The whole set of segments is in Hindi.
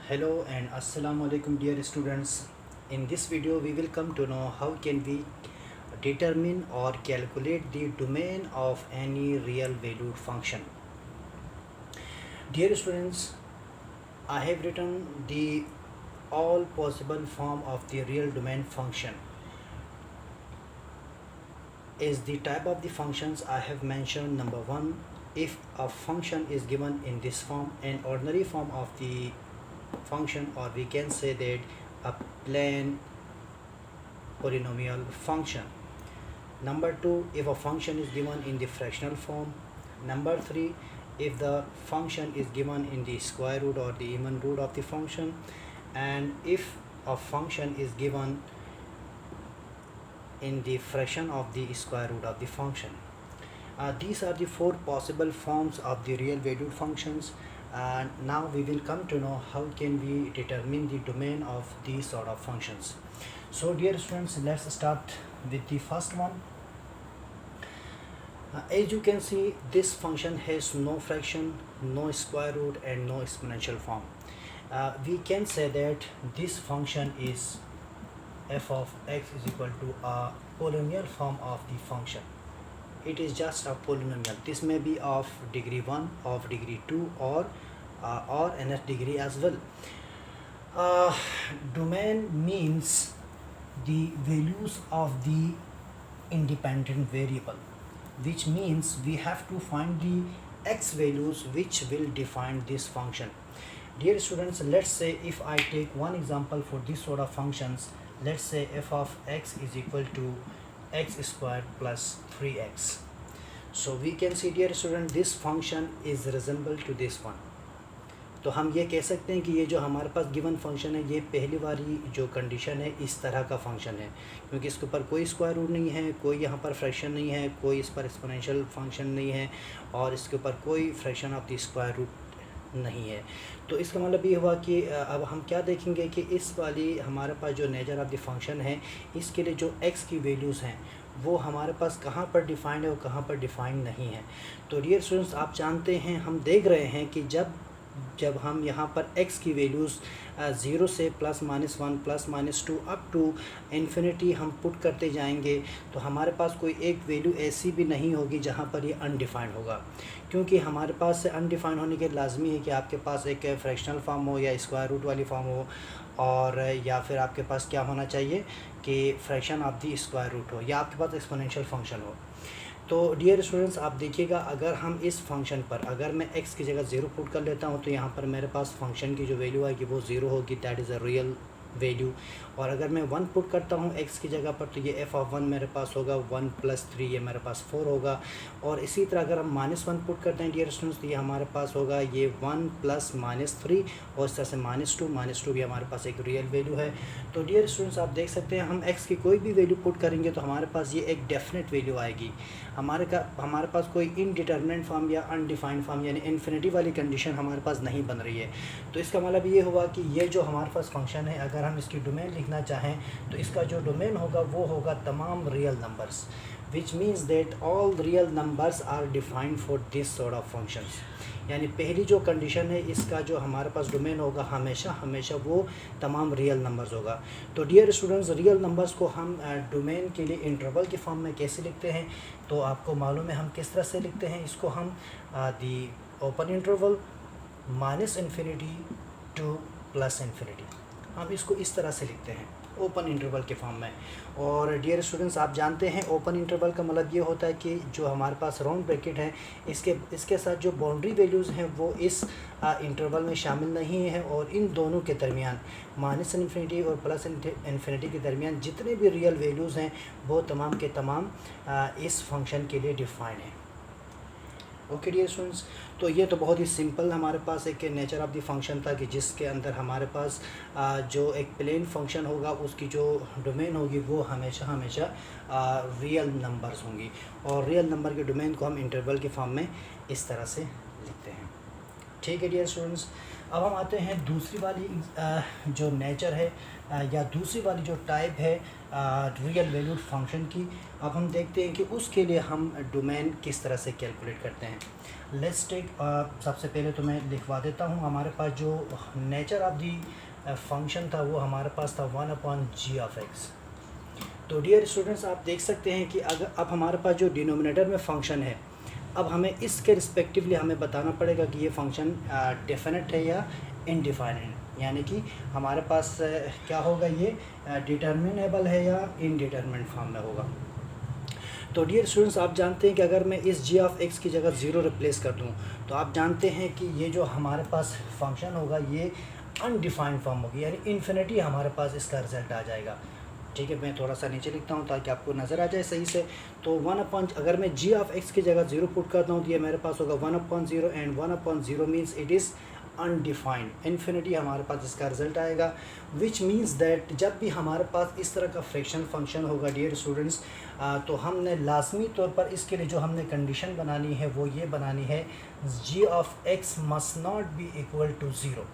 Hello and assalamu alaikum dear students. In this video we will come to know how can we determine or calculate the domain of any real valued function. Dear students, I have written the all possible form of the real domain function. Is the type of the functions I have mentioned. Number one, if a function is given in this form, an ordinary form of the function, or we can say that a plain polynomial function. Number two, if a function is given in the fractional form. Number three, if the function is given in the square root or the even root of the function, and if a function is given in the fraction of the square root of the function. These are the four possible forms of the real valued functions, and now we will come to know how can we determine the domain of these sort of functions. So dear students, let's start with the first one. As you can see, this function has no fraction, no square root and no exponential form. We can say that this function is f of x is equal to a polynomial form of the function. It is just a polynomial. This may be of degree 1, of degree 2, or nth degree as well. Domain means the values of the independent variable, which means we have to find the x values which will define this function. Dear students, let's say if I take one example for this sort of functions. Let's say f of x is equal to x squared plus 3x. So we can see, dear student, this function is resemble to this one. तो हम ये कह सकते हैं कि ये जो हमारे पास गिवन फंक्शन है, ये पहली वाली जो कंडीशन है इस तरह का फंक्शन है, क्योंकि इसके ऊपर कोई स्क्वायर रूट नहीं है, कोई यहाँ पर फ्रैक्शन नहीं है, कोई इस पर एक्सपोनेंशियल फंक्शन नहीं है, और इसके ऊपर कोई fraction of the square root नहीं है. तो इसका मतलब ये हुआ कि अब हम क्या देखेंगे कि इस वाली हमारे पास जो नेचर ऑफ द फंक्शन है, इसके लिए जो x की वैल्यूज़ हैं वो हमारे पास कहाँ पर डिफाइंड है और कहाँ पर डिफाइंड नहीं है. तो डियर स्टूडेंट्स, आप जानते हैं, हम देख रहे हैं कि जब हम यहाँ पर x की वैल्यूज़ 0 से +-1 +-2 अप टू इन्फिनिटी हम पुट करते जाएंगे, तो हमारे पास कोई एक वैल्यू ऐसी भी नहीं होगी जहाँ पर ये अनडिफाइंड होगा, क्योंकि हमारे पास से अनडिफाइंड होने के लाजमी है कि आपके पास एक फ्रैक्शनल फॉर्म हो या स्क्वायर रूट वाली फॉर्म हो, और या फिर आपके पास क्या होना चाहिए कि fraction of the square root हो, या आपके पास एक्सपोनेंशियल फंक्शन हो. तो डियर स्टूडेंट्स, आप देखिएगा, अगर हम इस फंक्शन पर अगर मैं x की जगह 0 पुट कर लेता हूँ, तो यहाँ पर मेरे पास फंक्शन की जो वैल्यू आएगी वो 0 होगी, that is a real value. और अगर मैं 1 पुट करता हूँ x की जगह पर, तो ये f ऑफ 1 मेरे पास होगा 1 + 3, ये मेरे पास 4 होगा. और इसी तरह अगर हम -1 पुट करते हैं डियर स्टूडेंट्स, तो ये हमारे पास होगा ये 1 + -3, और इस तरह से -2 भी हमारे पास एक रियल वैल्यू है. तो डियर स्टूडेंट्स, आप देख सकते हैं, हम x की कोई भी वैल्यू पुट करेंगे तो हमारे पास ये एक डेफिनेट वैल्यू आएगी. हमारे पास कोई इनडिटरमिनेंट फॉर्म या अनडिफाइंड फॉर्म यानी इन्फिनिटी वाली कंडीशन हमारे पास नहीं बन रही है. तो इसका मतलब ये हुआ कि ये जो हमारे पास फंक्शन है, अगर हम इसकी डोमेन लिखना चाहें तो इसका जो डोमेन होगा वो होगा तमाम real numbers, which means that all real numbers are defined for this sort of functions. यानी पहली जो कंडीशन है, इसका जो हमारे पास डोमेन होगा हमेशा वो तमाम रियल नंबर्स होगा. तो डियर स्टूडेंट्स, रियल नंबर्स को हम डोमेन के लिए इंटरवल की फॉर्म में कैसे लिखते हैं, तो आपको मालूम है हम किस तरह से लिखते हैं. इसको हम दी ओपन इंटरवल -∞ to +∞, हम इसको इस तरह से लिखते हैं ओपन इंटरवल के फॉर्म में. और डियर स्टूडेंट्स, आप जानते हैं ओपन इंटरवल का मतलब ये होता है कि जो हमारे पास राउंड ब्रैकेट है, इसके साथ जो बाउंड्री वैल्यूज़ हैं वो इस इंटरवल में शामिल नहीं है, और इन दोनों के दरमियान -∞ और +∞ के दरमियान जितने भी रियल वैल्यूज़ हैं वो तमाम के तमाम इस फंक्शन के लिए डिफाइंड हैं. ओके डियर स्टूडेंट्स, तो ये तो बहुत ही सिंपल हमारे पास एक नेचर ऑफ द फंक्शन था कि जिसके अंदर हमारे पास जो एक प्लेन फंक्शन होगा उसकी जो डोमेन होगी वो हमेशा रियल नंबर्स होंगी, और रियल नंबर के डोमेन को हम इंटरवल के फॉर्म में इस तरह से लिखते हैं. ठीक है डियर स्टूडेंट्स, अब हम आते हैं दूसरी वाली जो नेचर है या दूसरी वाली जो टाइप है रियल वैल्यूड फंक्शन की। अब हम देखते हैं कि उसके लिए हम डोमेन किस तरह से कैलकुलेट करते हैं। लेट्स टेक, सबसे पहले तो मैं लिखवा देता हूँ, हमारे पास जो नेचर ऑफ दी फंक्शन था वो हमारे पास था 1/g(x). तो डियर स्टूडेंट्स आप देख सकते हैं कि अगर अब हमारे पास जो डिनोमिनेटर में फंक्शन है, अब हमें इसके रिस्पेक्टिवली हमें बताना पड़ेगा कि ये फंक्शन डेफिनेट है या इनडिफाइनेट, यानी कि हमारे पास क्या होगा, ये डिटर्मिनेबल है या इनडिटर्मिनेट फॉर्म में होगा। तो डियर स्टूडेंट्स आप जानते हैं कि अगर मैं इस g(x) की जगह 0 रिप्लेस कर दूं तो आप जानते हैं कि ये जो हमारे पास फंक्शन होगा ये अनडिफाइंड फॉर्म होगी, यानी इन्फिनिटी हमारे पास इसका रिजल्ट आ जाएगा। ठीक है, मैं थोड़ा सा नीचे लिखता हूँ ताकि आपको नज़र आ जाए सही से। तो अगर मैं g(x) की जगह 0 पुट करता हूँ तो ये मेरे पास होगा 1/0 and 1/0 means it is undefined, infinity हमारे पास इसका रिजल्ट आएगा। विच मीन्स दैट जब भी हमारे पास इस तरह का फ्रैक्शन फंक्शन होगा डियर स्टूडेंट्स, तो हमने लाजमी तौर पर इसके लिए जो हमने कंडीशन बनानी है वो ये बनानी है, g(x) must not be equal to 0,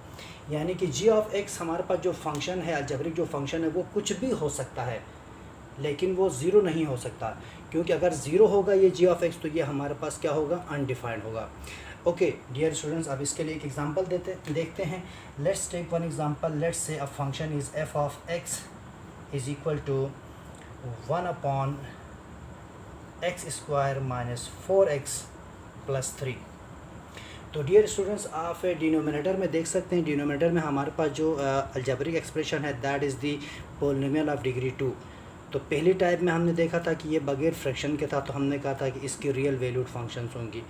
यानी कि g(x) हमारे पास जो फंक्शन है, अलजेब्रिक जो फंक्शन है, वो कुछ भी हो सकता है लेकिन वो 0 नहीं हो सकता, क्योंकि अगर 0 होगा ये g(x) तो ये हमारे पास क्या होगा, अनडिफाइंड होगा। ओके डियर स्टूडेंट्स, अब इसके लिए एक एग्जांपल देखते हैं। Let's take one example. Let's say a function is f(x) is equal to 1/(x² - 4x + 3। तो डियर स्टूडेंट्स आप डिनोमिनेटर में देख सकते हैं, डिनोमिनेटर में हमारे पास जो अलजेब्रिक एक्सप्रेशन है that is the polynomial of degree 2। तो पहली टाइप में हमने देखा था कि ये बगैर फ्रैक्शन के था, तो हमने कहा था कि इसकी रियल वैल्यूड फंक्शंस होंगी,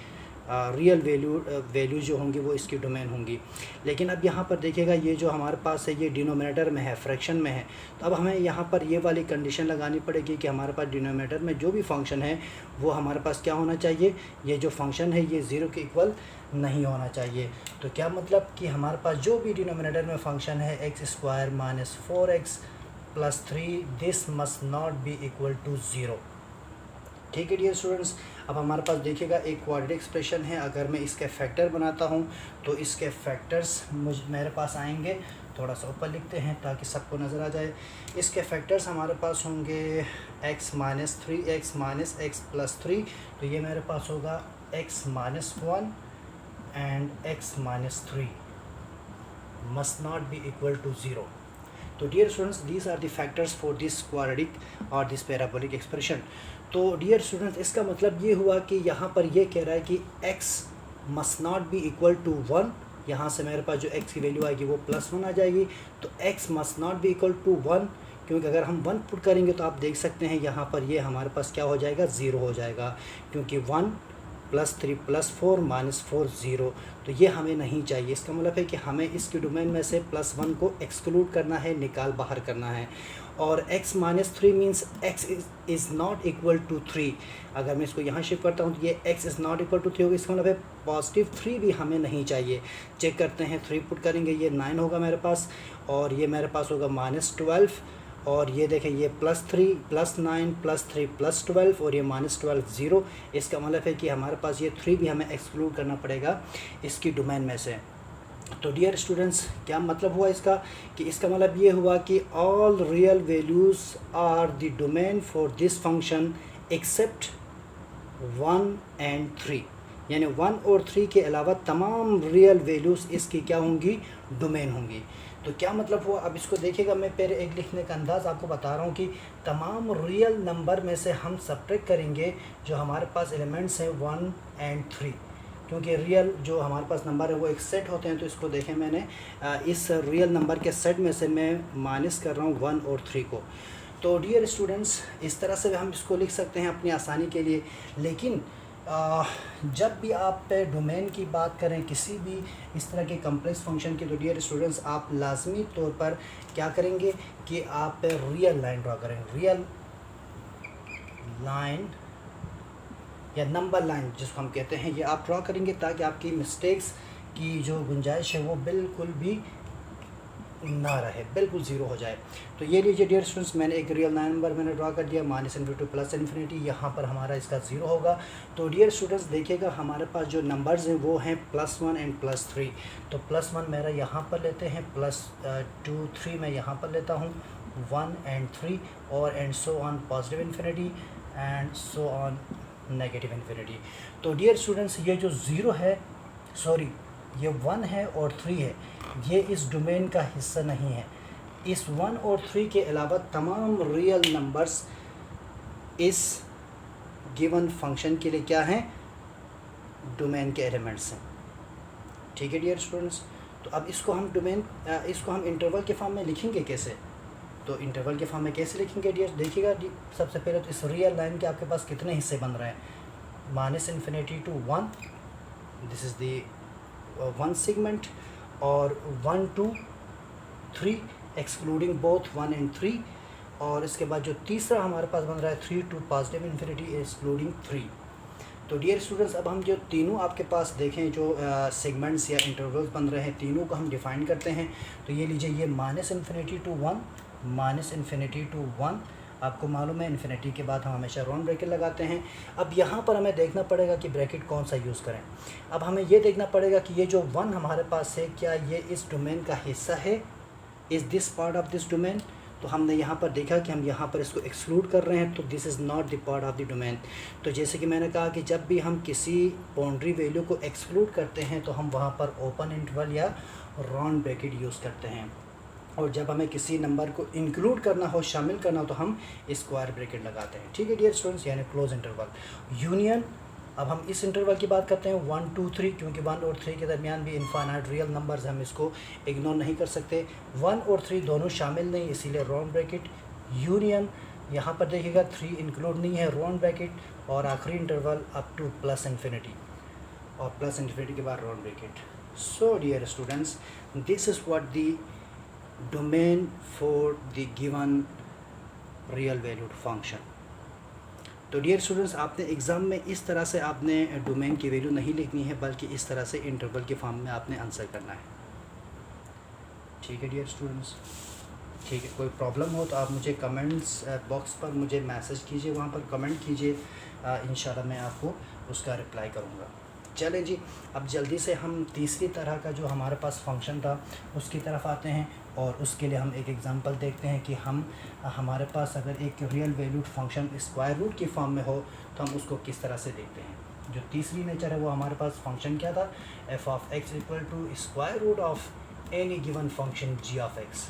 रियल वैल्यू जो होंगी वो इसकी डोमेन होंगी। लेकिन अब यहाँ पर देखिएगा ये जो हमारे पास है ये डिनोमिनेटर में है, फ्रैक्शन में है, तो अब हमें यहाँ पर ये वाली कंडीशन लगानी पड़ेगी कि हमारे पास डिनोमिनेटर में जो भी फंक्शन है वो हमारे पास क्या होना चाहिए, ये जो फंक्शन है ये 0 के इक्वल नहीं होना चाहिए। तो क्या मतलब कि हमारे पास जो भी डिनोमिनेटर में फंक्शन है x² - 4x + 3 this must not be equal to 0। ठीक है डियर स्टूडेंट्स, अब हमारे पास देखिएगा एक क्वाड्रेटिक एक्सप्रेशन है। अगर मैं इसके फैक्टर बनाता हूँ तो इसके फैक्टर्स मेरे पास आएंगे, थोड़ा सा ऊपर लिखते हैं ताकि सबको नज़र आ जाए। इसके फैक्टर्स हमारे पास होंगे x - 3x - x + 3, तो ये मेरे पास होगा x - 1 and x - 3 must not be equal to 0। तो dear students these are the factors for this quadratic और दिस पैराबोलिक एक्सप्रेशन। तो डियर स्टूडेंट्स इसका मतलब ये हुआ कि यहाँ पर ये कह रहा है कि x must not be equal to 1, यहाँ से मेरे पास जो x की वैल्यू आएगी वो +1 आ जाएगी। तो x must not be equal to 1, क्योंकि अगर हम 1 पुट करेंगे तो आप देख सकते हैं यहाँ पर ये हमारे पास क्या हो जाएगा, 0 हो जाएगा, क्योंकि 1 + 3 + 4 - 4 0, तो ये हमें नहीं चाहिए। इसका मतलब है कि हमें इसके डोमेन में से +1 को एक्सक्लूड करना है, निकाल बाहर करना है। और x - 3 means x is not equal to 3। अगर मैं इसको यहाँ शिफ्ट करता हूँ तो ये x is not equal to 3 होगा, इसका मतलब है +3 भी हमें नहीं चाहिए। चेक करते हैं, 3 पुट करेंगे ये 9 होगा मेरे पास, और ये मेरे पास होगा -12, और ये देखें ये +3 + 9 + 3 + 12 और ये -12 0। इसका मतलब है कि हमारे पास ये 3 भी हमें एक्सक्लूड करना पड़ेगा इसकी डोमेन में से। तो डियर स्टूडेंट्स क्या मतलब हुआ इसका, कि इसका मतलब ये हुआ कि all real values are the domain for this function except 1 and 3, यानी 1 और 3 के अलावा तमाम रियल वैल्यूज़ इसकी क्या होंगी, डोमेन होंगी। तो क्या मतलब हुआ, अब इसको देखिएगा, मैं पहले एक लिखने का अंदाज़ आपको बता रहा हूँ कि तमाम रियल नंबर में से हम सब्ट्रैक्ट करेंगे जो हमारे पास एलिमेंट्स हैं 1 एंड 3, क्योंकि रियल जो हमारे पास नंबर है वो एक सेट होते हैं। तो इसको देखें, मैंने इस रियल नंबर के सेट में से मैं माइनस कर रहा हूँ 1 और 3 को। तो डियर स्टूडेंट्स इस तरह से हम इसको लिख सकते हैं अपनी आसानी के लिए। लेकिन जब भी आप डोमेन की बात करें किसी भी इस तरह के कम्प्लेक्स फंक्शन की, तो डियर स्टूडेंट्स आप लाजमी तौर पर क्या करेंगे कि आप रियल लाइन ड्रा करें, रियल लाइन या नंबर लाइन जिसको हम कहते हैं, ये आप ड्रा करेंगे ताकि आपकी मिस्टेक्स की जो गुंजाइश है वो बिल्कुल भी ना रहे, बिल्कुल ज़ीरो हो जाए। तो ये लीजिए डियर स्टूडेंट्स, मैंने एक रियल नंबर मैंने ड्रा कर दिया, माइनस इन्फिनिटी प्लस इन्फिनिटी, यहाँ पर हमारा इसका ज़ीरो होगा। तो डियर स्टूडेंट्स देखिएगा हमारे पास जो नंबर्स हैं वो हैं +1 एंड +3। तो +1 मेरा यहाँ पर लेते हैं, +2 3 मैं यहाँ पर लेता हूँ, 1 एंड 3, और and so on positive infinity and so on negative infinity. तो डियर स्टूडेंट्स ये जो ज़ीरो है, सॉरी ये 1 है और 3 है, ये इस डोमेन का हिस्सा नहीं है। इस 1 और 3 के अलावा तमाम रियल नंबर्स इस गिवन फंक्शन के लिए क्या हैं, डोमेन के एलिमेंट्स हैं। ठीक है डियर स्टूडेंट्स, तो अब इसको हम इसको हम इंटरवल के फॉर्म में लिखेंगे कैसे? तो इंटरवल के फॉर्म में कैसे लिखेंगे डियर, देखिएगा सबसे पहले तो इस रियल लाइन के आपके पास कितने हिस्से बन रहे हैं, -infinity to 1, this is the 1 segment, और 1 to 3 एक्सक्लूडिंग बोथ 1 and 3, और इसके बाद जो तीसरा हमारे पास बन रहा है 3 to पॉजिटिव इन्फिनिटी एक्सक्लूडिंग 3। तो डियर स्टूडेंट्स अब हम जो तीनों आपके पास देखें जो सेगमेंट्स या इंटरवल्स बन रहे हैं, तीनों को हम डिफ़ाइन करते हैं। तो ये लीजिए, ये -इन्फिनिटी टू 1, -इन्फिनिटी टू 1, आपको मालूम है इन्फिनिटी के बाद हम हमेशा राउंड ब्रैकेट लगाते हैं। अब यहाँ पर हमें देखना पड़ेगा कि ब्रैकेट कौन सा यूज़ करें। अब हमें ये देखना पड़ेगा कि ये जो 1 हमारे पास है, क्या ये इस डोमेन का हिस्सा है, is this part of this domain? तो हमने यहाँ पर देखा कि हम यहाँ पर इसको एक्सक्लूड कर रहे हैं, तो this is not the part of the domain. तो जैसे कि मैंने कहा कि जब भी हम किसी बाउंड्री वैल्यू को एक्सक्लूड करते हैं तो हम वहाँ पर ओपन इंटरवल या राउंड ब्रैकेट यूज़ करते हैं, और जब हमें किसी नंबर को इंक्लूड करना हो, शामिल करना हो, तो हम स्क्वायर ब्रैकेट लगाते हैं। ठीक है डियर स्टूडेंट्स, यानी क्लोज इंटरवल। यूनियन, अब हम इस इंटरवल की बात करते हैं 1 2 3, क्योंकि 1 और 3 के दरमियान भी इनफाइनाइट रियल नंबर्स, हम इसको इग्नोर नहीं कर सकते। 1 और 3 दोनों शामिल नहीं, इसीलिए राउंड ब्रैकेट। यूनियन, यहाँ पर देखिएगा 3 इंक्लूड नहीं है, राउंड ब्रैकेट। और आखिरी interval up to plus infinity, और प्लस इन्फिनिटी के बाद round bracket. So dear students, this is what the domain for the given real valued function. तो डियर स्टूडेंट्स, आपने एग्ज़ाम में इस तरह से आपने डोमेन की वैल्यू नहीं लिखनी है, बल्कि इस तरह से इंटरवल के फॉर्म में आपने आंसर करना है। ठीक है डियर स्टूडेंट्स, ठीक है। कोई प्रॉब्लम हो तो आप मुझे कमेंट्स बॉक्स पर मुझे मैसेज कीजिए, वहाँ पर कमेंट कीजिए, इंशाल्लाह मैं आपको उसका रिप्लाई करूँगा। चलें जी, अब जल्दी से हम तीसरी तरह का जो हमारे पास फंक्शन था उसकी तरफ आते हैं, और उसके लिए हम एक एग्ज़ाम्पल देखते हैं कि हमारे पास अगर एक real valued function square root की फॉर्म में हो तो हम उसको किस तरह से देखते हैं। जो तीसरी नेचर है वो हमारे पास फंक्शन क्या था, f(x) equal to square root of any given function g(x)।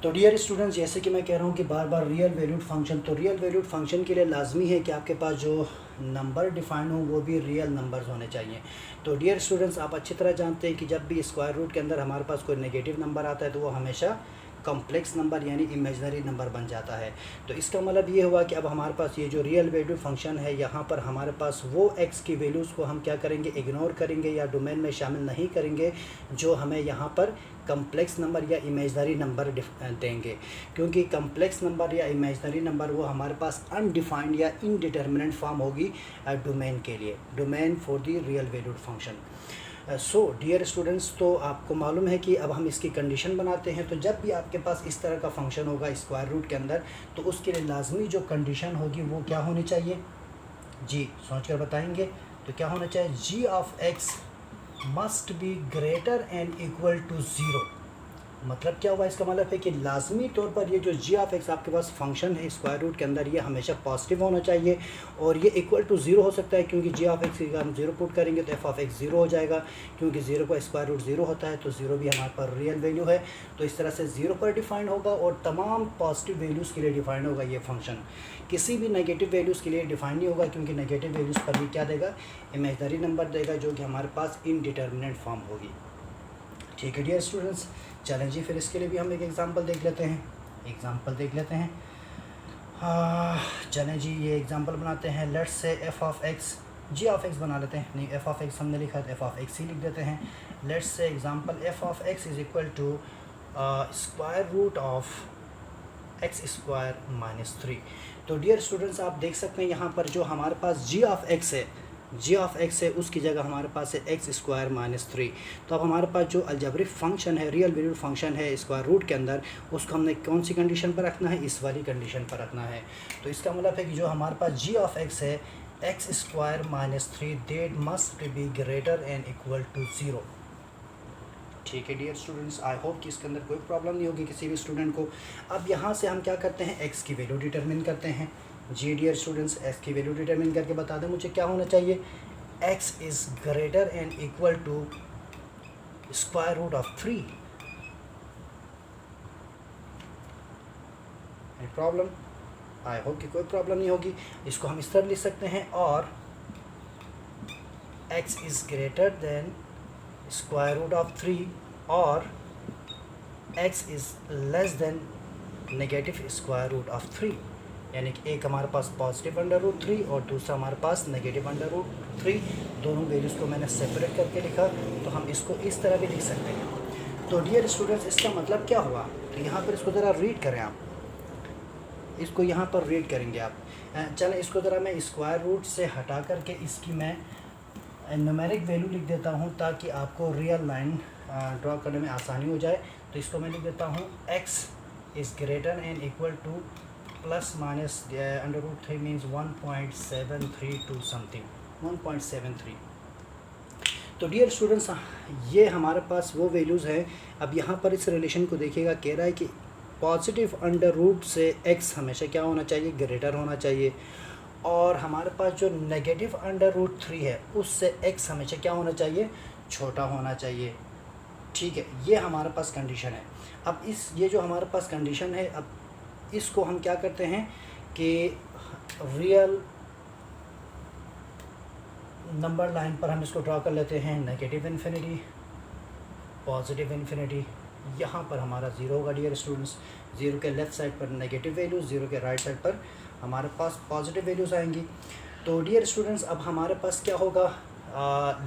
तो डियर स्टूडेंट्स, जैसे कि मैं कह रहा हूँ कि बार बार रियल वैल्यूड फंक्शन, तो रियल वैल्यूड फंक्शन के लिए लाजमी है कि आपके पास जो नंबर डिफाइन हो वो भी रियल नंबर्स होने चाहिए। तो डियर स्टूडेंट्स, आप अच्छी तरह जानते हैं कि जब भी स्क्वायर रूट के अंदर हमारे पास कोई नेगेटिव नंबर आता है तो वो हमेशा कॉम्प्लेक्स नंबर यानी इमेजनरी नंबर बन जाता है। तो इसका मतलब ये हुआ कि अब हमारे पास ये जो रियल वैल्यूड फंक्शन है, यहाँ पर हमारे पास वो x की वैल्यूज़ को हम क्या करेंगे, इग्नोर करेंगे या डोमेन में शामिल नहीं करेंगे जो हमें यहाँ पर कम्प्लेक्स नंबर या इमेजनरी नंबर देंगे, क्योंकि कम्प्लेक्स नंबर या इमेजनरी नंबर वो हमारे पास अनडिफाइंड या इनडिटर्मिनेंट फॉर्म होगी डोमेन के लिए, domain for the real valued function. So dear students, तो आपको मालूम है कि अब हम इसकी कंडीशन बनाते हैं। तो जब भी आपके पास इस तरह का फंक्शन होगा स्क्वायर रूट के अंदर, तो उसके लिए लाजमी जो कंडीशन होगी वो क्या होनी चाहिए जी, सोच कर बताएंगे। तो क्या होना चाहिए, g(x) must be greater and equal to 0। मतलब क्या हुआ, इसका मतलब है कि लाजमी तौर पर ये जो g(x) आपके पास फंक्शन है स्क्वायर रूट के अंदर, ये हमेशा पॉजिटिव होना चाहिए, और ये इक्वल टू 0 हो सकता है, क्योंकि g(x) का हम 0 पुट करेंगे तो f(x) 0 हो जाएगा, क्योंकि 0 का स्क्वायर रूट 0 होता है, तो 0 भी हमारे पास रियल वैल्यू है। तो इस तरह से 0 पर डिफाइन होगा और तमाम पॉजिटिव वैल्यूज़ के लिए डिफाइन होगा ये फंक्शन। किसी भी नेगेटिव वैल्यूज़ के लिए डिफाइन नहीं होगा, क्योंकि नेगेटिव वैल्यूज़ पर भी क्या देगा, इमेजनरी नंबर देगा, जो कि हमारे पास इनडिटर्मिनेंट फॉर्म होगी। ठीक है डियर स्टूडेंट्स, चलें जी, फिर इसके लिए भी हम एक एग्ज़ाम्पल देख लेते हैं। चलें जी, ये एग्ज़ाम्पल बनाते हैं। लेट्स से f(x) g(x) बना लेते हैं, नहीं f(x) हमने लिखा है तो f(x) ही लिख देते हैं। Let's say example f(x) is equal to square root of x² - 3। तो डियर स्टूडेंट्स, आप देख सकते हैं यहाँ पर जो हमारे पास g(x) है जी ऑफ एक्स है उसकी जगह हमारे पास है एक्स स्क्वायर माइनस 3। तो अब हमारे पास जो अलजेब्रिक फंक्शन है, रियल वैल्यूड फंक्शन है स्क्वायर रूट के अंदर, उसको हमने कौन सी कंडीशन पर रखना है, इस वाली कंडीशन पर रखना है। तो इसका मतलब है कि जो हमारे पास जी ऑफ एक्स है x square minus 3 that must be greater and equal to 0। ठीक है डियर स्टूडेंट्स, आई होप कि इसके अंदर कोई प्रॉब्लम नहीं होगी किसी भी स्टूडेंट को। अब यहाँ से हम क्या करते हैं, एक्स की वैल्यू डिटरमिन करते हैं। जी डियर स्टूडेंट्स, एक्स की वैल्यू डिटरमिन करके बता दें मुझे क्या होना चाहिए, x is greater and equal to square root of 3। Problem, I hope कि कोई प्रॉब्लम नहीं होगी। इसको हम इस तरह लिख सकते हैं, और x is greater than square root of 3 और x is less than negative square root of 3। यानी कि एक हमारे पास पॉजिटिव अंडर रूट 3 और दूसरा हमारे पास नेगेटिव अंडर रूट 3। दोनों वैल्यूज़ को मैंने सेपरेट करके लिखा, तो हम इसको इस तरह भी लिख सकते हैं। तो डियर स्टूडेंट्स, इसका मतलब क्या हुआ, तो यहाँ पर इसको ज़रा रीड करें आप, इसको यहाँ पर रीड करेंगे आप। चलें इसको ज़रा मैं स्क्वायर रूट से हटा करके इसकी मैं न्यूमेरिक वैल्यू लिख देता हूँ ताकि आपको रियल लाइन ड्रॉ करने में आसानी हो जाए। तो इसको मैं लिख देता हूँ x is greater and equal to plus minus under root 3 means 1.732 something 1.73। तो डियर स्टूडेंट्स, ये हमारे पास वो वैल्यूज़ हैं। अब यहाँ पर इस रिलेशन को देखिएगा, कह रहा है कि पॉजिटिव अंडर रूट से x हमेशा क्या होना चाहिए, ग्रेटर होना चाहिए, और हमारे पास जो नेगेटिव अंडर रूट 3 है उससे x हमेशा क्या होना चाहिए, छोटा होना चाहिए। ठीक है, ये हमारे पास कंडीशन है। अब ये जो हमारे पास कंडीशन है, अब इसको हम क्या करते हैं कि रियल नंबर लाइन पर हम इसको ड्रॉ कर लेते हैं, नेगेटिव इन्फिनिटी, पॉजिटिव इन्फिनिटी। यहाँ पर हमारा 0 होगा डियर स्टूडेंट्स, 0 के लेफ़्ट साइड पर नेगेटिव वैल्यूज़, 0 के राइट साइड पर हमारे पास पॉजिटिव वैल्यूज़ आएंगी। तो डियर स्टूडेंट्स, अब हमारे पास क्या होगा,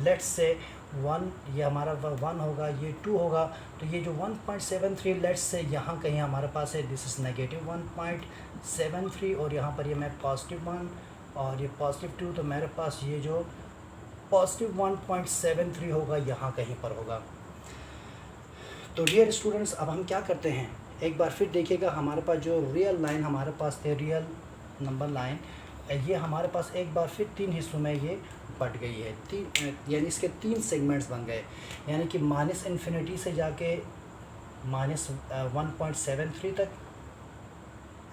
लेट्स से 1, ये हमारा 1 होगा, ये 2 होगा। तो ये जो 1.73 लेट्स से यहाँ कहीं हमारे पास है, दिस इज़ नेगेटिव 1.73, और यहाँ पर ये मैं पॉजिटिव 1 और ये पॉजिटिव 2, तो मेरे पास ये जो पॉजिटिव 1.73 होगा यहाँ कहीं पर होगा। तो डियर स्टूडेंट्स, अब हम क्या करते हैं, एक बार फिर देखिएगा, हमारे पास जो रियल लाइन हमारे पास थे, रियल नंबर लाइन, ये हमारे पास एक बार फिर 3 हिस्सों में ये बट गई है। 3 यानी इसके 3 सेगमेंट्स बन गए, यानी कि माइनस इन्फिनिटी से जाके माइनस 1.73 तक,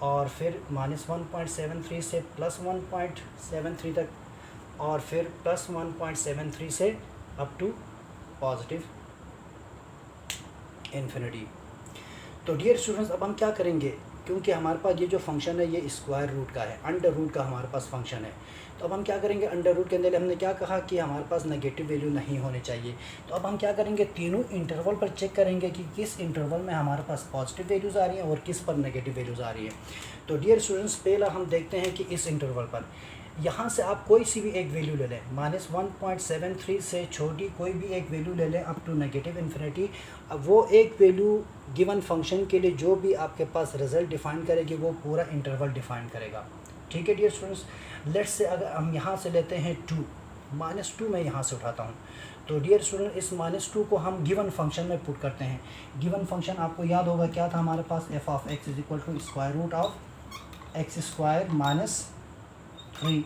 और फिर माइनस 1.73 से प्लस 1.73 तक, और फिर प्लस 1.73 से अप टू पॉजिटिव इन्फिनिटी। तो डियर स्टूडेंट्स, अब हम क्या करेंगे, क्योंकि हमारे पास ये जो फंक्शन है ये स्क्वायर रूट का है, अंडर रूट का हमारे पास फंक्शन है। तो अब हम क्या करेंगे, अंडर रूट के अंदर हमने क्या कहा कि हमारे पास नेगेटिव वैल्यू नहीं होने चाहिए। तो अब हम क्या करेंगे, तीनों इंटरवल पर चेक करेंगे कि किस इंटरवल में हमारे पास पॉजिटिव वैल्यूज़ आ रही हैं और किस पर नेगेटिव वैल्यूज़ आ रही है। तो डियर स्टूडेंट्स, पहला हम देखते हैं कि इस इंटरवल पर यहाँ से आप कोई सी भी एक वैल्यू ले लें, माइनस 1.73 से छोटी कोई भी एक वैल्यू ले लें अप टू नेगेटिव इन्फिनिटी। अब वो एक वैल्यू गिवन फंक्शन के लिए जो भी आपके पास रिजल्ट डिफाइन करेगी वो पूरा इंटरवल डिफाइन करेगा। ठीक है डियर स्टूडेंट्स, लेट्स से अगर हम यहाँ से लेते हैं 2, -2 मैं यहाँ से उठाता हूँ। तो डियर स्टूडेंट, इस -2 को हम गिवन फंक्शन में पुट करते हैं। गिवन फंक्शन आपको याद होगा क्या था हमारे पास, F of X is equal to square root of X square minus 3।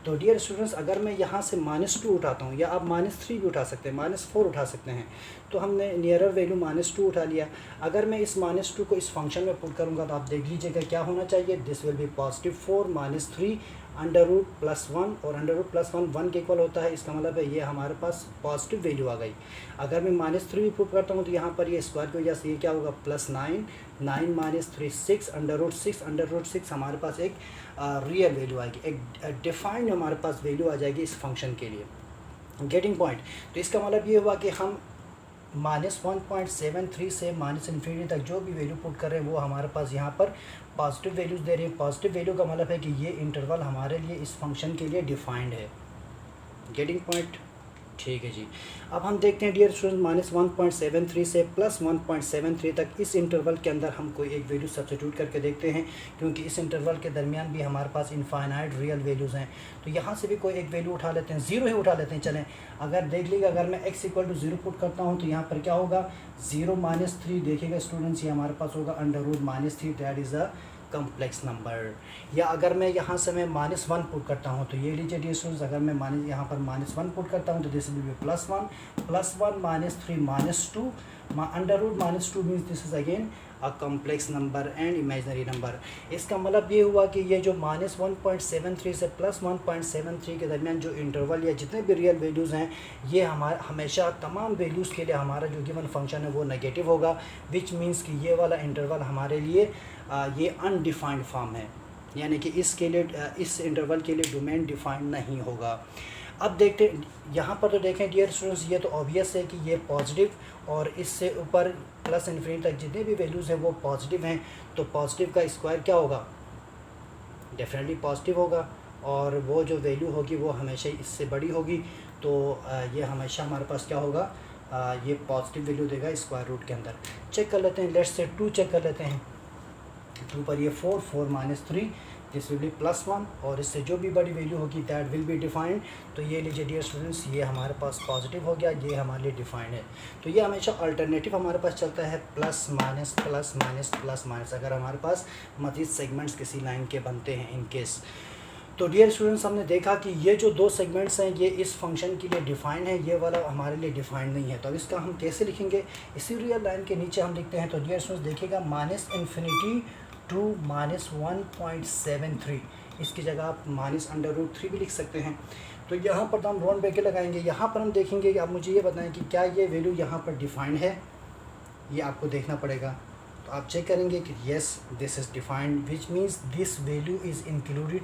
तो डियर स्टूडेंट्स, अगर मैं यहाँ से -2 उठाता हूँ, या आप -3 भी उठा सकते हैं, -4 उठा सकते हैं, तो हमने नियरर वैल्यू -2 उठा लिया। अगर मैं इस -2 को इस फंक्शन में पुट करूँगा तो आप देख लीजिएगा क्या होना चाहिए, this will be positive 4 -3 under root plus 1, और अंडर रूट प्लस 1 के इक्वल होता है। इसका मतलब है ये हमारे पास पॉजिटिव वैल्यू आ गई। अगर मैं -3 भी पुट करता हूँ तो यहाँ पर ये स्क्वायर की वजह से ये क्या होगा, +9, 9 - 3 6 अंडर रूट 6 हमारे पास एक रियल वैल्यू आएगी, एक डिफाइंड हमारे पास वैल्यू आ जाएगी इस फंक्शन के लिए। Getting point. तो इसका मतलब ये हुआ कि हम -1.73 से -इन्फिनिटी तक जो भी वैल्यू पुट कर रहे हैं वो हमारे पास यहाँ पर पॉजिटिव वैल्यूज़ दे रहे हैं। पॉजिटिव वैल्यू का मतलब है कि ये इंटरवल हमारे लिए इस फंक्शन के लिए डिफाइंड है। Getting point. ठीक है जी। अब हम देखते हैं डियर स्टूडेंट -1.73 से +1.73 तक इस इंटरवल के अंदर हम कोई एक वैल्यू सब्स्टिट्यूट करके देखते हैं, क्योंकि इस इंटरवल के दरमियान भी हमारे पास इनफाइनाइट रियल वैल्यूज़ हैं। तो यहाँ से भी कोई एक वैल्यू उठा लेते हैं, 0 ही उठा लेते हैं। चलें, अगर देख लीजिएगा, अगर मैं x = 0 पुट करता हूँ तो यहाँ पर क्या होगा, 0 - 3 देखिएगा स्टूडेंट्स, ये हमारे पास होगा √-3, that is a complex number. या अगर मैं यहाँ से मैं -1 पुट करता हूँ तो ये लीजिए डियर स्टूडेंट्स, अगर मैं यहाँ पर -1 पुट करता हूँ तो this will B +1, +1 - 3 -2, √-2 means this is again a complex number and imaginary number. इसका मतलब ये हुआ कि ये जो -1.73 से +1.73 के दरमियान जो इंटरवल या जितने भी रियल वैल्यूज़ हैं, ये हमारा हमेशा तमाम वैल्यूज़ के लिए हमारा जो गिवन फंक्शन है वो नेगेटिव होगा, विच मीन्स कि ये वाला इंटरवल हमारे लिए ये अनडिफाइंड फॉर्म है, यानी कि इसके लिए इस इंटरवल के लिए डोमेन डिफाइंड नहीं होगा। अब देखते यहाँ पर, तो देखें डियर स्टूडेंट्स, ये तो ऑब्वियस है कि ये पॉजिटिव और इससे ऊपर +∞ तक जितने भी वैल्यूज़ हैं वो पॉजिटिव हैं, तो पॉजिटिव का स्क्वायर क्या होगा, डेफिनेटली पॉजिटिव होगा, और वो जो वैल्यू होगी वो हमेशा इससे बड़ी होगी। तो ये हमेशा हमारे पास क्या होगा, ये पॉजिटिव वैल्यू देगा स्क्वायर रूट के अंदर। चेक कर लेते हैं, लेट्स से 2 चेक कर लेते हैं। 2 पर ये 4 - 3 दिस विल बी +1, और इससे जो भी बड़ी वैल्यू होगी दैट विल बी डिफाइंड। तो ये लीजिए डियर स्टूडेंट्स, ये हमारे पास पॉजिटिव हो गया, ये हमारे लिए डिफाइंड है। तो ये हमेशा अल्टरनेटिव हमारे पास चलता है, plus minus plus minus plus minus, अगर हमारे पास मज़ीद सेगमेंट्स किसी लाइन के बनते हैं इन केस। तो डियर स्टूडेंट्स, हमने देखा कि ये जो 2 सेगमेंट्स हैं ये इस फंक्शन के लिए डिफाइंड है, ये वाला हमारे लिए डिफाइंड नहीं है। तो अब इसका हम कैसे लिखेंगे, इसी रियल लाइन के नीचे हम लिखते हैं। तो डियर स्टूडेंट्स देखिएगा, -∞ to -1.73, इसकी जगह आप -√3 भी लिख सकते हैं। तो यहाँ पर तो हम राउंड ब्रैकेट लगाएंगे। यहाँ पर हम देखेंगे कि आप मुझे ये बताएं कि क्या ये वैल्यू यहाँ पर डिफाइंड है, ये आपको देखना पड़ेगा। तो आप चेक करेंगे कि yes this is defined, which means this value is included,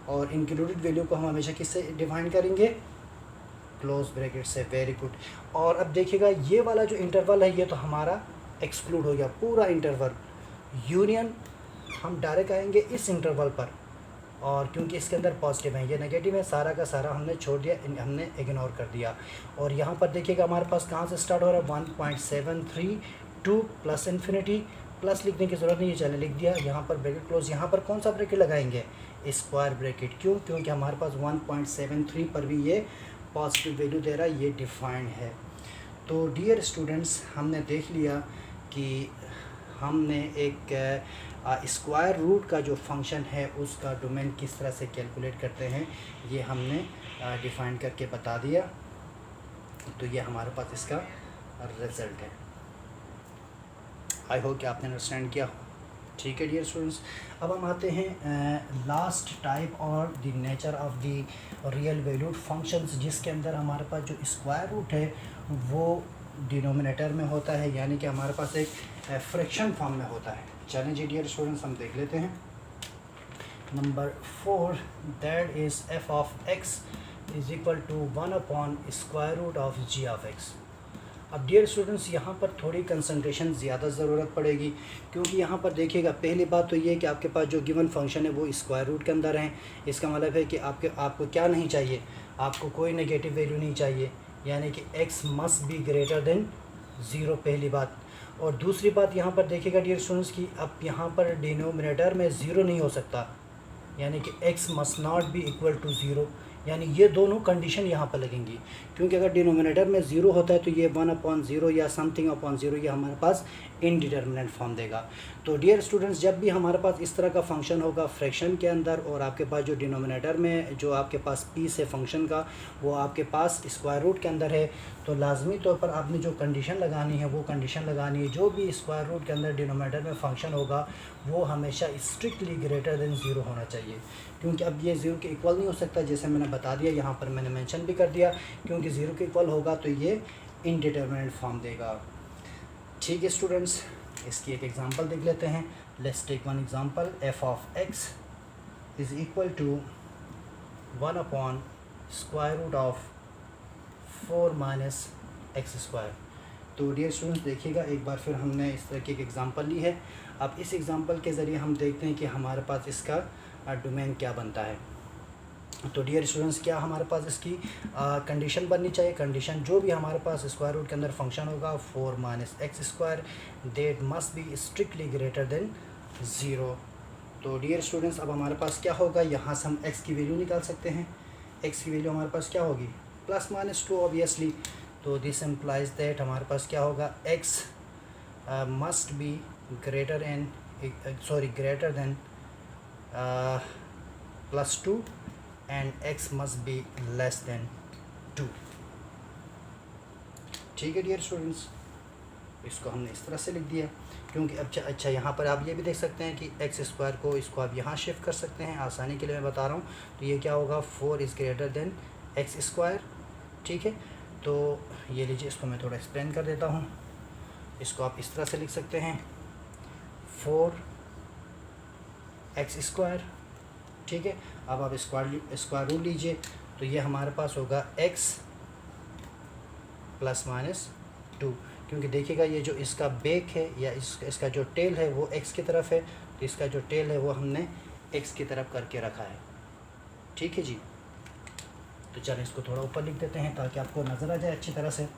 और इंक्लूडेड वैल्यू को हम हमेशा किससे डिफाइन करेंगे, क्लोज ब्रैकेट से। Very good. और अब देखिएगा, ये वाला जो इंटरवल है ये तो हमारा एक्सक्लूड हो गया, पूरा इंटरवल। यूनियन हम डायरेक्ट आएंगे इस इंटरवल पर, और क्योंकि इसके अंदर पॉजिटिव है, ये नेगेटिव है, सारा का सारा हमने छोड़ दिया, हमने इग्नोर कर दिया। और यहाँ पर देखिएगा हमारे पास कहाँ से स्टार्ट हो रहा है, 1.73 टू +∞, प्लस लिखने की ज़रूरत नहीं है, चले लिख दिया। यहाँ पर ब्रैकेट क्लोज, यहाँ पर कौन सा ब्रैकेट लगाएंगे, स्क्वायर ब्रैकेट। क्यों, क्योंकि हमारे पास 1.73 पर भी ये पॉजिटिव वैल्यू दे रहा है, ये डिफाइंड है। तो डियर स्टूडेंट्स, हमने देख लिया कि हमने एक स्क्वायर रूट का जो फंक्शन है उसका डोमेन किस तरह से कैलकुलेट करते हैं, ये हमने डिफाइन करके बता दिया। तो ये हमारे पास इसका रिज़ल्ट है। आई होप कि आपने अंडरस्टैंड किया। ठीक है डियर स्टूडेंट्स, अब हम आते हैं लास्ट टाइप और the nature of the real valued functions, जिसके अंदर हमारे पास जो स्क्वायर रूट है वो डिनोमिनेटर में होता है, यानी कि हमारे पास एक फ्रैक्शन फॉर्म में होता है। चलें जी डियर स्टूडेंट्स, हम देख लेते हैं। Number 4, that is f of x is equal to 1/√of g of x। अब डियर स्टूडेंट्स, यहाँ पर थोड़ी कंसंट्रेशन ज़्यादा ज़रूरत पड़ेगी, क्योंकि यहाँ पर देखिएगा, पहली बात तो ये कि आपके पास जो गिवन फंक्शन है वो स्क्वायर रूट के अंदर है। इसका मतलब है कि आपको क्या नहीं चाहिए, आपको कोई नेगेटिव वैल्यू नहीं चाहिए, यानी कि x must be greater than 0, पहली बात। और दूसरी बात यहाँ पर देखिएगा डियर स्टूडेंट्स कि अब यहाँ पर डिनोमिनेटर में 0 नहीं हो सकता, यानी कि x must not be equal to 0, यानी ये दोनों कंडीशन यहाँ पर लगेंगी। क्योंकि अगर डिनोमिनेटर में 0 होता है तो ये 1/0 या समथिंग अपॉन 0 ये हमारे पास इनडिटर्मिनेंट फॉर्म देगा। तो डियर स्टूडेंट्स, जब भी हमारे पास इस तरह का फंक्शन होगा फ्रैक्शन के अंदर, और आपके पास जो डिनोमिनेटर में जो आपके पास पीस है फंक्शन का वो आपके पास स्क्वायर रूट के अंदर है, तो लाजमी तौर पर आपने जो कंडीशन लगानी है वो कंडीशन लगानी है, जो भी स्क्वायर रूट के अंदर डिनोमिनेटर में फंक्शन होगा वो हमेशा स्ट्रिक्टली ग्रेटर देन 0 होना चाहिए। क्योंकि अब ये 0 के इक्वल नहीं हो सकता, जैसे मैंने बता दिया, यहाँ पर मैंने मेंशन भी कर दिया, क्योंकि 0 के इक्वल होगा तो ये इनडिटर्मिनेट फॉर्म देगा। ठीक है स्टूडेंट्स, इसकी एक एग्जांपल देख लेते हैं। Let's take one example, f of x is equal to 1/√of 4 - x²। तो डियर स्टूडेंट्स देखिएगा, एक बार फिर हमने इस तरह की एक एग्जांपल ली है। अब इस एग्जांपल के ज़रिए हम देखते हैं कि हमारे पास इसका डोमेन क्या बनता है। तो डियर स्टूडेंट्स क्या हमारे पास इसकी कंडीशन बननी चाहिए, कंडीशन जो भी हमारे पास स्क्वायर रूट के अंदर फंक्शन होगा 4 minus x square that must be strictly greater than 0। तो डियर स्टूडेंट्स अब हमारे पास क्या होगा, यहाँ से हम x की वैल्यू निकाल सकते हैं। x की वैल्यू हमारे पास क्या होगी +-2 ऑब्वियसली। तो दिस एम्प्लाइज दैट हमारे पास क्या होगा x must be greater than +2 and x must be less than 2। ठीक है डियर स्टूडेंट्स, इसको हमने इस तरह से लिख दिया क्योंकि अच्छा यहाँ पर आप ये भी देख सकते हैं कि एक्स स्क्वायर को इसको आप यहाँ शिफ्ट कर सकते हैं, आसानी के लिए मैं बता रहा हूँ। तो ये क्या होगा 4 is greater then x square. ठीक है, तो ये लीजिए, इसको मैं थोड़ा एक्सप्लेन कर देता हूँ। इसको आप इस तरह से लिख सकते हैं 4x स्क्वायर। ठीक है, अब आप स्क्वायर रूट लीजिए, तो ये हमारे पास होगा x ±2, क्योंकि देखिएगा ये जो इसका बेक है या इसका जो टेल है वो x की तरफ है, तो इसका जो टेल है वो हमने x की तरफ करके रखा है। ठीक है जी, तो चलिए इसको थोड़ा ऊपर लिख देते हैं ताकि आपको नज़र आ जाए अच्छी तरह से।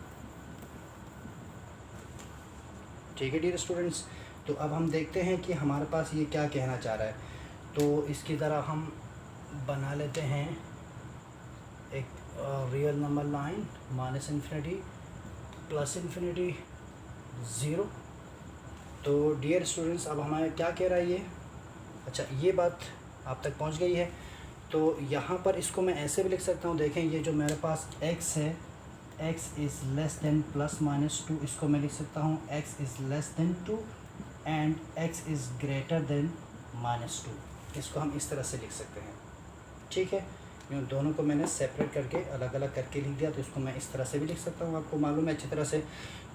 ठीक है डियर स्टूडेंट्स, तो अब हम देखते हैं कि हमारे पास ये क्या कहना चाह रहा है। तो इसकी तरह हम बना लेते हैं एक रियल नंबर लाइन -∞ +∞ 0। तो डियर स्टूडेंट्स अब हमारे क्या कह रहा है ये, अच्छा ये बात आप तक पहुंच गई है। तो यहाँ पर इसको मैं ऐसे भी लिख सकता हूँ, देखें ये जो मेरे पास x है, x इज़ लेस देन +-2, इसको मैं लिख सकता हूँ x is less then 2 and x is greater then -2। इसको हम इस तरह से लिख सकते हैं। ठीक है, इन दोनों को मैंने सेपरेट करके अलग अलग करके लिख दिया, तो इसको मैं इस तरह से भी लिख सकता हूँ, आपको मालूम है अच्छी तरह से।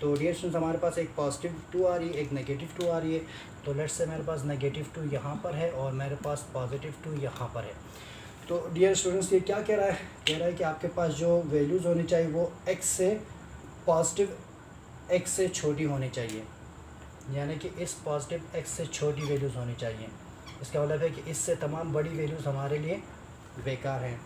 तो डियर स्टूडेंट्स हमारे पास एक +2 आ रही है, एक -2 आ रही है। तो लेट्स से मेरे पास -2 यहाँ पर है और मेरे पास +2 यहाँ पर है। तो डियर स्टूडेंट्स ये क्या कह रहा है, कह रहा है कि आपके पास जो वैल्यूज़ होनी चाहिए वो x से पॉजिटिव x से छोटी होनी चाहिए, यानी कि इस पॉजिटिव x से छोटी वैल्यूज़ होनी चाहिए। इसका मतलब है कि इससे तमाम बड़ी वैल्यूज़ हमारे लिए बेकार हैं।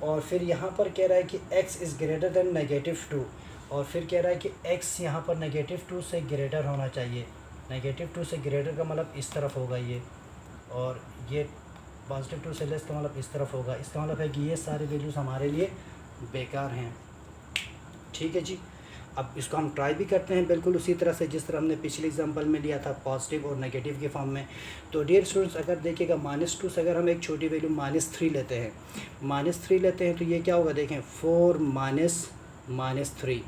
और फिर यहाँ पर कह रहा है कि x इज़ ग्रेटर देन -2, और फिर कह रहा है कि x यहाँ पर -2 से ग्रेटर होना चाहिए। -2 से ग्रेटर का मतलब इस तरफ होगा ये, और ये +2 से लेस का मतलब इस तरफ होगा। इसका मतलब है कि ये सारे वैल्यूज़ हमारे लिए बेकार हैं। ठीक है जी, अब इसको हम ट्राई भी करते हैं बिल्कुल उसी तरह से जिस तरह हमने पिछले एग्जांपल में लिया था, पॉजिटिव और नेगेटिव के फॉर्म में। तो डियर स्टूडेंट्स अगर देखिएगा -2 से अगर हम एक छोटी वैल्यू -3 लेते हैं, -3 लेते हैं तो ये क्या होगा, देखें 4 -3,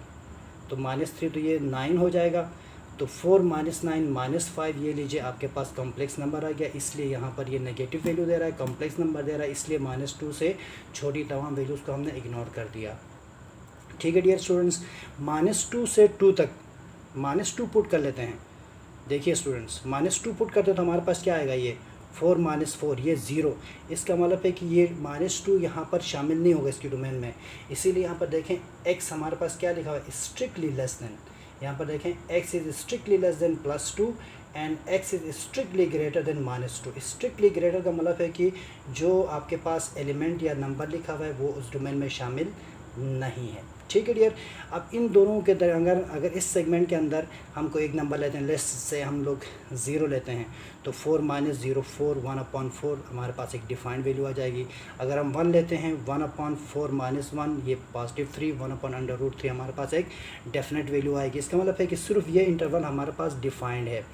तो -3 तो ये 9 हो जाएगा। तो 4 -9 -5, ये लीजिए आपके पास कॉम्प्लेक्स नंबर आ गया, इसलिए यहाँ पर ये नेगेटिव वैल्यू दे रहा है, कॉम्प्लेक्स नंबर दे रहा है, इसलिए -2 से छोटी तमाम वैल्यूज़ को हमने इग्नोर कर दिया। ठीक है डियर स्टूडेंट्स, -2 से 2 तक -2 पुट कर लेते हैं। देखिए स्टूडेंट्स, -2 पुट करते तो हमारे पास क्या आएगा, ये 4 -4 ये 0। इसका मतलब है कि ये -2 यहाँ पर शामिल नहीं होगा इसकी डोमेन में, इसीलिए यहाँ पर देखें x हमारे पास क्या लिखा हुआ है, स्ट्रिक्टली लेस देन। यहाँ पर देखें x is strictly less than +2 and x is strictly greater then -2। Strictly greater का मतलब है कि जो आपके पास एलिमेंट या नंबर लिखा हुआ है वो उस डोमेन में शामिल नहीं है। ठीक है डियर, अब इन दोनों के दरमियान अगर इस सेगमेंट के अंदर हमको एक नंबर लेते हैं, लेस से हम लोग 0 लेते हैं, तो 4 -0 4 1/4 हमारे पास एक डिफाइंड वैल्यू आ जाएगी। अगर हम 1 लेते हैं 1/4 -1 ये +3 1/√3 हमारे पास एक डेफिनेट वैल्यू आएगी। इसका मतलब है कि सिर्फ ये इंटरवल हमारे पास डिफाइंड है।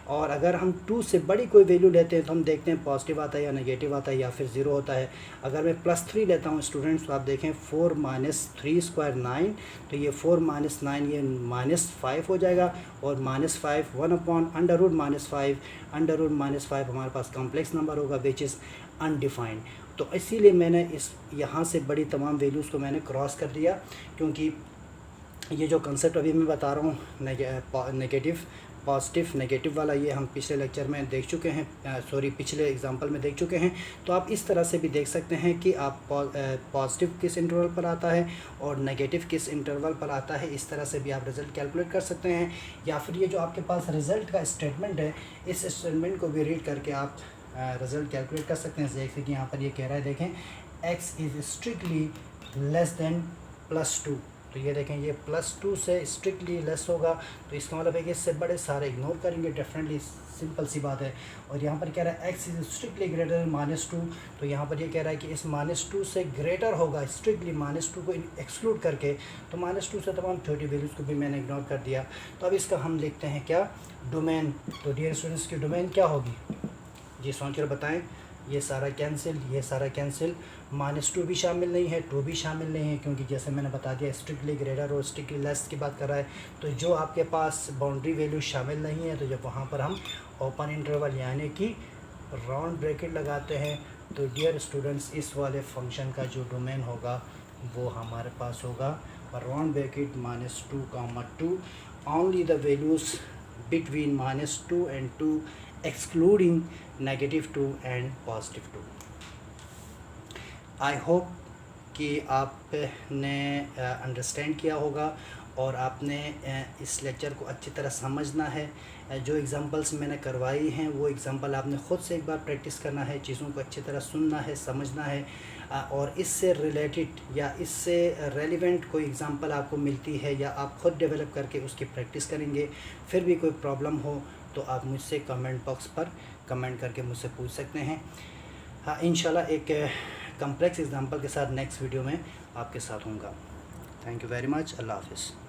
और अगर हम 2 से बड़ी कोई वैल्यू लेते हैं तो हम देखते हैं पॉजिटिव आता है या नेगेटिव आता है या फिर 0 होता है। अगर मैं +3 लेता हूँ स्टूडेंट्स, तो आप देखें 4 -3² 9, तो ये 4 -9 ये -5 हो जाएगा, और -5 1/√-5 √-5 हमारे पास कॉम्प्लेक्स नंबर होगा विच इज़ अनडिफाइंड। तो इसीलिए मैंने इस यहाँ से बड़ी तमाम वैल्यूज़ को मैंने क्रॉस कर दिया, क्योंकि ये जो कंसेप्ट अभी मैं बता रहा हूँ नेगेटिव पॉजिटिव नेगेटिव वाला, ये हम पिछले लेक्चर में देख चुके हैं, पिछले एग्जांपल में देख चुके हैं। तो आप इस तरह से भी देख सकते हैं कि आप पॉजिटिव किस इंटरवल पर आता है और नेगेटिव किस इंटरवल पर आता है, इस तरह से भी आप रिज़ल्ट कैलकुलेट कर सकते हैं। या फिर ये जो आपके पास रिज़ल्ट का स्टेटमेंट है, इस स्टेटमेंट को भी रीड करके आप रिज़ल्ट कैलकुलेट कर सकते हैं। जैसे कि यहाँ पर ये कह रहा है, देखें x is strictly less than +2, तो ये देखें ये +2 से स्ट्रिक्टली लेस होगा, तो इसका मतलब है कि इससे बड़े सारे इग्नोर करेंगे डेफिनेटली, सिंपल सी बात है। और यहाँ पर कह रहा है x is strictly greater then -2, तो यहाँ पर ये कह रहा है कि इस -2 से ग्रेटर होगा स्ट्रिक्टली, -2 को एक्सक्लूड करके, तो -2 से तमाम छोटी वैल्यूज़ को भी मैंने इग्नोर कर दिया। तो अब इसका हम लिखते हैं क्या, डोमेन। तो डियर स्टूडेंट्स की डोमेन क्या होगी जी, सोच कर बताएं। ये सारा कैंसिल, ये सारा कैंसिल, -2 भी शामिल नहीं है, 2 भी शामिल नहीं है, क्योंकि जैसे मैंने बता दिया स्ट्रिक्टली ग्रेटर और स्ट्रिक्टली लेस की बात कर रहा है। तो जो आपके पास बाउंड्री वैल्यू शामिल नहीं है, तो जब वहाँ पर हम ओपन इंटरवल यानी कि राउंड ब्रैकेट लगाते हैं, तो डियर स्टूडेंट्स इस वाले फंक्शन का जो डोमेन होगा वो हमारे पास होगा round bracket -2, only the values between -2 and 2 excluding -2 and +2। I hope कि आपने अंडरस्टैंड किया होगा और आपने इस लेक्चर को अच्छी तरह समझना है। जो एग्ज़ाम्पल्स मैंने करवाई हैं वो एग्ज़ाम्पल आपने ख़ुद से एक बार प्रैक्टिस करना है, चीज़ों को अच्छी तरह सुनना है, समझना है, और इससे रिलेटेड या इससे रेलिवेंट कोई एग्ज़ाम्पल आपको मिलती है या आप ख़ुद डेवलप करके उसकी प्रैक्टिस करेंगे। फिर भी कोई प्रॉब्लम हो तो आप मुझसे कमेंट बॉक्स पर कमेंट करके मुझसे पूछ सकते हैं। हाँ, इंशाल्लाह एक कम्प्लेक्स एग्ज़ाम्पल के साथ नेक्स्ट वीडियो में आपके साथ होऊंगा। Thank you very much. अल्लाह हाफ़िज़।